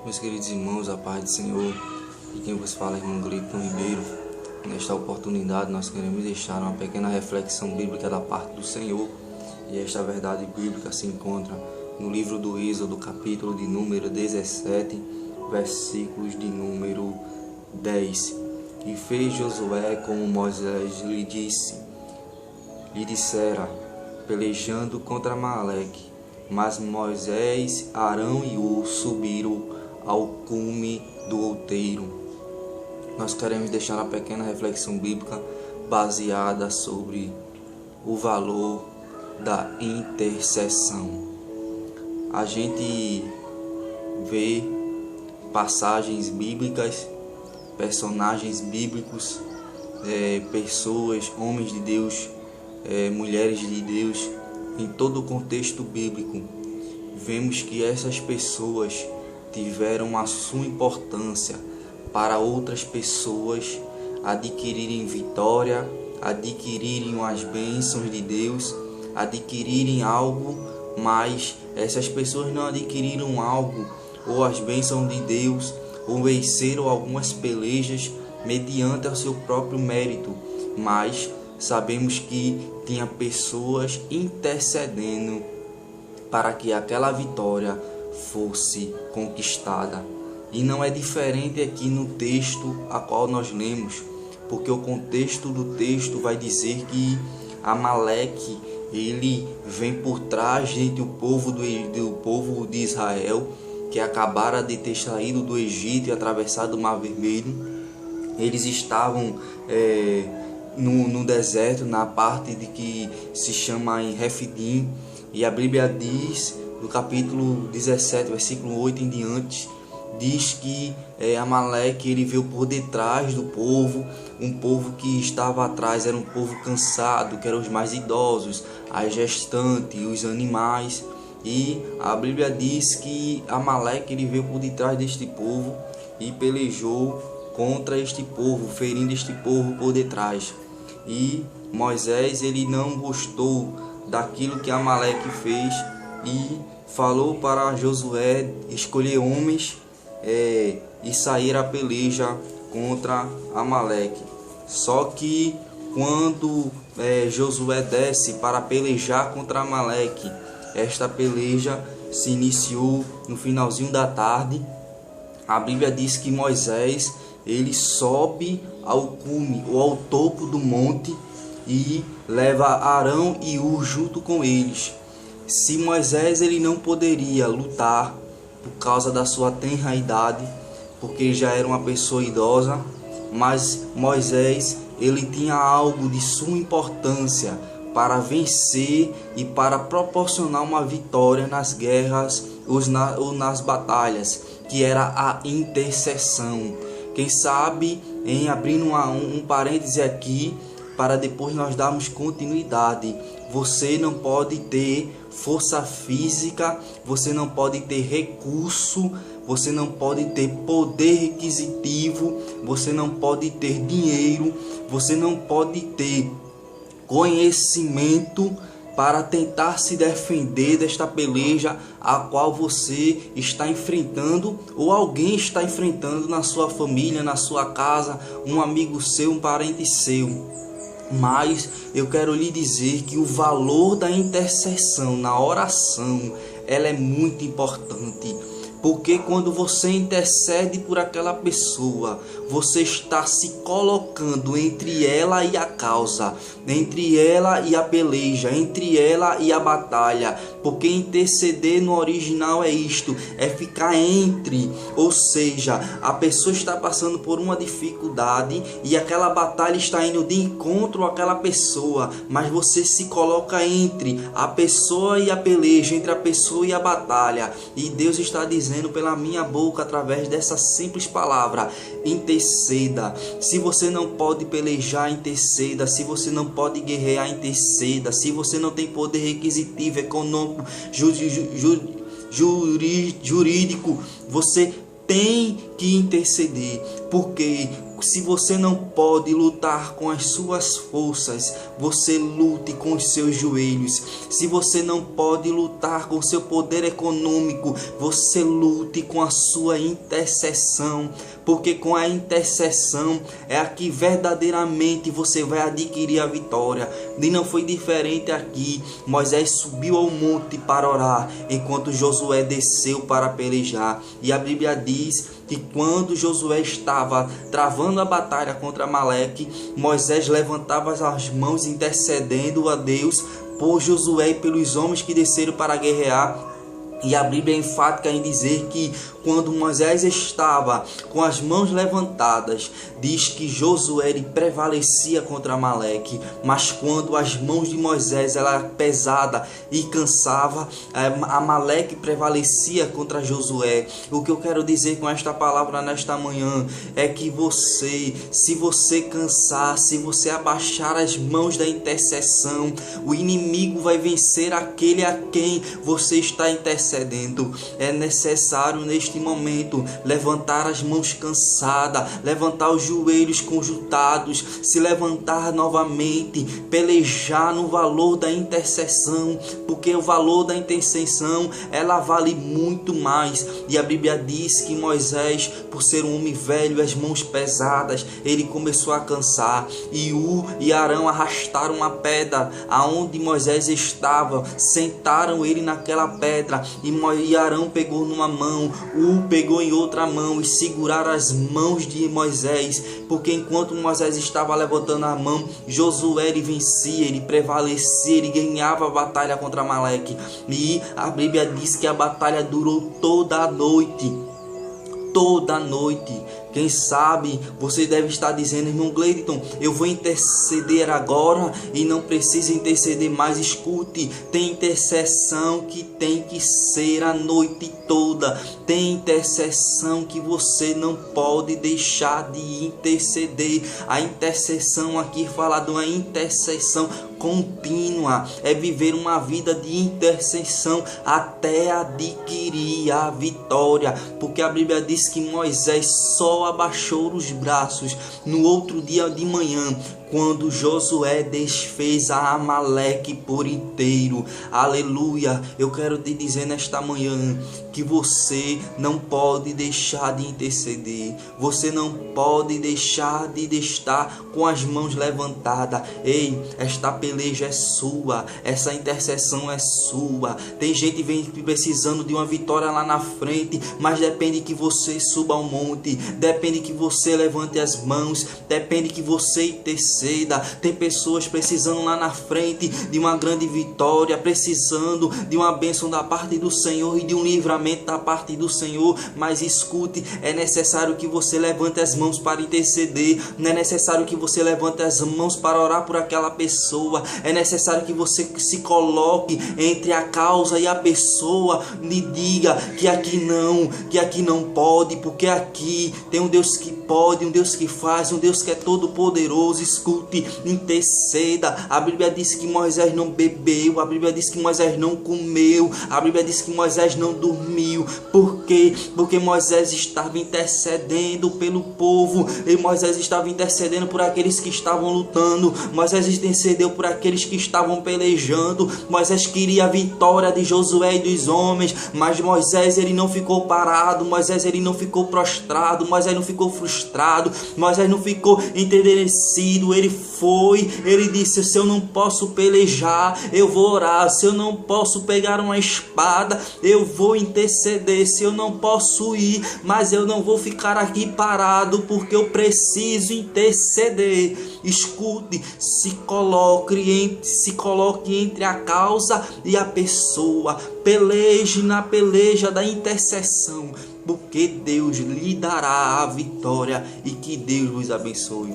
Meus queridos irmãos, a paz do Senhor, e quem vos fala é irmão Gleito Ribeiro. Nesta oportunidade nós queremos deixar uma pequena reflexão bíblica da parte do Senhor, e esta verdade bíblica se encontra no livro do Êxodo, capítulo de número 17, versículos de número 10. E fez Josué como Moisés lhe dissera, pelejando contra Amaleque. Mas Moisés, Arão e Hur subiram ao cume do outeiro. Nós queremos deixar uma pequena reflexão bíblica baseada sobre o valor da intercessão. A gente vê passagens bíblicas, personagens bíblicos, pessoas, homens de Deus, mulheres de Deus, em todo o contexto bíblico. Vemos que essas pessoas tiveram a sua importância para outras pessoas adquirirem vitória, adquirirem as bênçãos de Deus, adquirirem algo, mas essas pessoas não adquiriram algo ou as bênçãos de Deus ou venceram algumas pelejas mediante o seu próprio mérito, mas sabemos que tinha pessoas intercedendo para que aquela vitória fosse conquistada. E não é diferente aqui no texto a qual nós lemos, porque o contexto do texto vai dizer que Amaleque, ele vem por trás entre o povo do povo de Israel, que acabara de ter saído do Egito e atravessado o Mar Vermelho. Eles estavam no deserto, na parte de que se chama em Refidim, e a Bíblia diz, no capítulo 17, versículo 8 em diante, diz que Amaleque ele veio por detrás do povo, um povo que estava atrás, era um povo cansado, que eram os mais idosos, as gestantes, os animais, e a Bíblia diz que Amaleque ele veio por detrás deste povo e pelejou contra este povo, ferindo este povo por detrás. E Moisés ele não gostou daquilo que Amaleque fez e falou para Josué escolher homens e sair a peleja contra Amaleque. Só que quando Josué desce para pelejar contra Amaleque, esta peleja se iniciou no finalzinho da tarde. A Bíblia diz que Moisés ele sobe ao cume ou ao topo do monte e leva Arão e Hur junto com eles. Se Moisés ele não poderia lutar por causa da sua tenra idade, porque já era uma pessoa idosa, mas Moisés ele tinha algo de suma importância para vencer e para proporcionar uma vitória nas guerras ou nas batalhas, que era a intercessão. Quem sabe, abrindo um parêntese aqui, para depois nós darmos continuidade, você não pode ter força física, você não pode ter recurso, você não pode ter poder requisitivo, você não pode ter dinheiro, você não pode ter conhecimento para tentar se defender desta peleja a qual você está enfrentando ou alguém está enfrentando na sua família, na sua casa, um amigo seu, um parente seu. Mas eu quero lhe dizer que o valor da intercessão na oração, ela é muito importante. Porque quando você intercede por aquela pessoa, você está se colocando entre ela e a causa, entre ela e a peleja, entre ela e a batalha. Porque interceder no original é isto, é ficar entre, ou seja, a pessoa está passando por uma dificuldade e aquela batalha está indo de encontro àquela pessoa, mas você se coloca entre a pessoa e a peleja, entre a pessoa e a batalha. E Deus está dizendo pela minha boca, através dessa simples palavra: interceda. Se você não pode pelejar, interceda. Se você não pode guerrear, interceda. Se você não tem poder requisitivo, econômico, jurídico, você tem que interceder, porque Se você não pode lutar com as suas forças, você lute com os seus joelhos. Se você não pode lutar com o seu poder econômico, você lute com a sua intercessão. Porque com a intercessão é aqui verdadeiramente você vai adquirir a vitória. E não foi diferente aqui. Moisés subiu ao monte para orar, enquanto Josué desceu para pelejar. E a Bíblia diz que quando Josué estava travando a batalha contra Amaleque, Moisés levantava as mãos intercedendo a Deus por Josué e pelos homens que desceram para guerrear. E a Bíblia é enfática em dizer que quando Moisés estava com as mãos levantadas, diz que Josué prevalecia contra Amaleque. Mas quando as mãos de Moisés era pesada e cansava, Amaleque prevalecia contra Josué. O que eu quero dizer com esta palavra nesta manhã é que se você cansar, se você abaixar as mãos da intercessão, o inimigo vai vencer aquele a quem você está intercedendo. É necessário neste momento levantar as mãos cansadas, levantar os joelhos conjuntados, se levantar novamente, pelejar no valor da intercessão, porque o valor da intercessão ela vale muito mais. E a Bíblia diz que Moisés, por ser um homem velho, as mãos pesadas, ele começou a cansar, e Arão arrastaram uma pedra aonde Moisés estava, sentaram ele naquela pedra, e Arão pegou numa mão, pegou em outra mão, e seguraram as mãos de Moisés, porque enquanto Moisés estava levantando a mão, Josué ele vencia, ele prevalecia, ele ganhava a batalha contra Amaleque. E a Bíblia diz que a batalha durou toda a noite. Toda a noite. Quem sabe você deve estar dizendo: irmão Gleiton, eu vou interceder agora e não preciso interceder mais. Escute, tem intercessão que tem que ser a noite toda. Tem intercessão que você não pode deixar de interceder. A intercessão aqui fala de uma intercessão contínua, é viver uma vida de intercessão até adquirir a vitória, porque a Bíblia diz que Moisés só abaixou os braços no outro dia de manhã, quando Josué desfez a Amaleque por inteiro. Aleluia! Eu quero te dizer nesta manhã que você não pode deixar de interceder. Você não pode deixar de estar com as mãos levantadas. Ei, esta peleja é sua. Essa intercessão é sua. Tem gente vem precisando de uma vitória lá na frente, mas depende que você suba ao monte. Depende que você levante as mãos. Depende que você interceda. Tem pessoas precisando lá na frente de uma grande vitória, precisando de uma bênção da parte do Senhor e de um livramento da parte do Senhor. Mas escute, é necessário que você levante as mãos para interceder. Não é necessário que você levante as mãos para orar por aquela pessoa. É necessário que você se coloque entre a causa e a pessoa, lhe diga que aqui não pode, porque aqui tem um Deus que pode, um Deus que faz, um Deus que é todo poderoso. Escute, interceda. A Bíblia diz que Moisés não bebeu, a Bíblia diz que Moisés não comeu, a Bíblia diz que Moisés não dormiu. Por quê? Porque Moisés estava intercedendo pelo povo, e Moisés estava intercedendo por aqueles que estavam lutando. Moisés intercedeu por aqueles que estavam pelejando. Moisés queria a vitória de Josué e dos homens, mas Moisés ele não ficou parado, Moisés ele não ficou prostrado, Moisés não ficou frustrado, Moisés não ficou enternecido. Ele disse: se eu não posso pelejar, eu vou orar. Se eu não posso pegar uma espada, eu vou interceder. Se eu não posso ir, mas eu não vou ficar aqui parado, porque eu preciso interceder. Escute, se coloque entre a causa e a pessoa. Peleje na peleja da intercessão, porque Deus lhe dará a vitória. E que Deus vos abençoe.